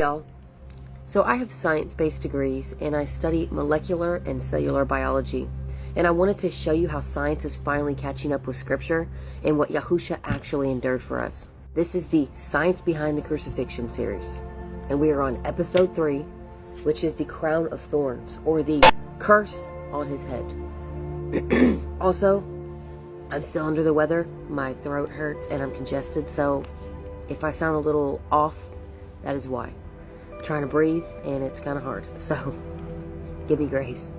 y'all. So I have science-based degrees and I study molecular and cellular biology. And I wanted to show you how science is finally catching up with scripture and what Yahusha actually endured for us. This is the Science Behind the Crucifixion series. And we are on episode 3, which is the Crown of Thorns, or the curse on his head. Also, I'm still under the weather. My throat hurts and I'm congested, so if I sound a little off, that is why. I'm trying to breathe and it's kind of hard, so give me grace.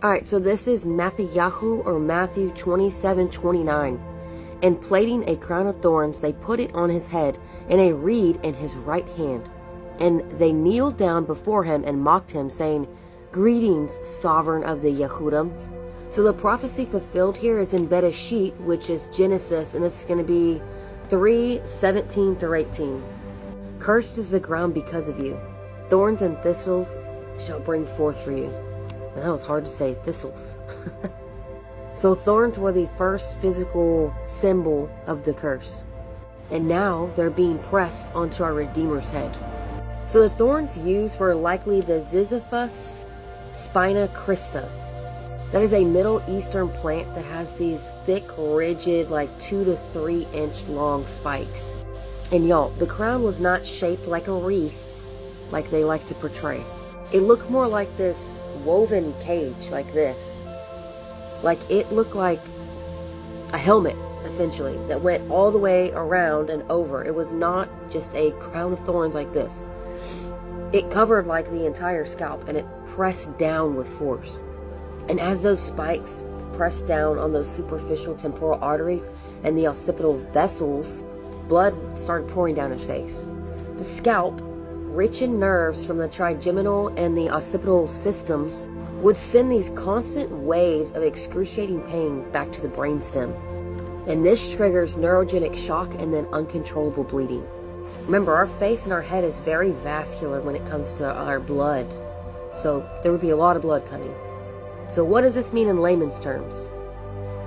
Alright, so this is Matthew or Matthew 27:29. And plating a crown of thorns, they put it on his head and a reed in his right hand. And they kneeled down before him and mocked him, saying, "Greetings, sovereign of the Yehudim." So the prophecy fulfilled here is in Bereshit, which is Genesis, and it's going to be 3:17 through 18. Cursed is the ground because of you. Thorns and thistles shall bring forth for you. And that was hard to say, thistles. So thorns were the first physical symbol of the curse. And now they're being pressed onto our Redeemer's head. So the thorns used were likely the Ziziphus spina-christi. That is a Middle Eastern plant that has these thick, rigid, like 2 to 3 inch long spikes. And y'all, the crown was not shaped like a wreath like they like to portray. It looked more like this woven cage, like this. Like it looked like a helmet, essentially, that went all the way around and over. It was not just a crown of thorns like this. It covered like the entire scalp and it pressed down with force. And as those spikes pressed down on those superficial temporal arteries and the occipital vessels, blood started pouring down his face. The scalp, rich in nerves from the trigeminal and the occipital systems, would send these constant waves of excruciating pain back to the brainstem. And this triggers neurogenic shock and then uncontrollable bleeding. Remember, our face and our head is very vascular when it comes to our blood. So there would be a lot of blood coming. So what does this mean in layman's terms?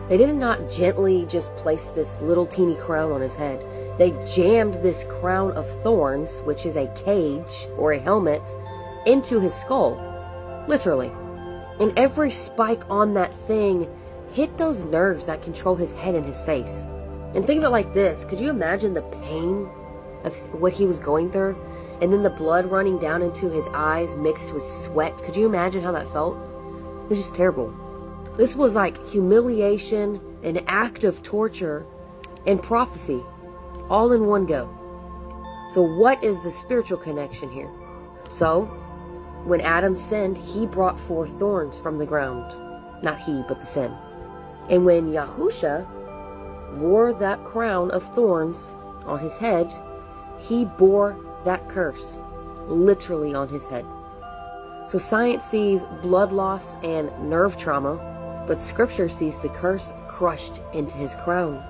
They did not gently just place this little teeny crown on his head. They jammed this crown of thorns, which is a cage or a helmet, into his skull. Literally. And every spike on that thing hit those nerves that control his head and his face. And think of it like this. Could you imagine the pain of what he was going through? And then the blood running down into his eyes mixed with sweat. Could you imagine how that felt? It was just terrible. This was like humiliation, an act of torture, and prophecy, all in one go. So what is the spiritual connection here? So, when Adam sinned, he brought forth thorns from the ground. Not he, but the sin. And when Yahusha wore that crown of thorns on his head, he bore that curse literally on his head. So science sees blood loss and nerve trauma, but scripture sees the curse crushed into his crown.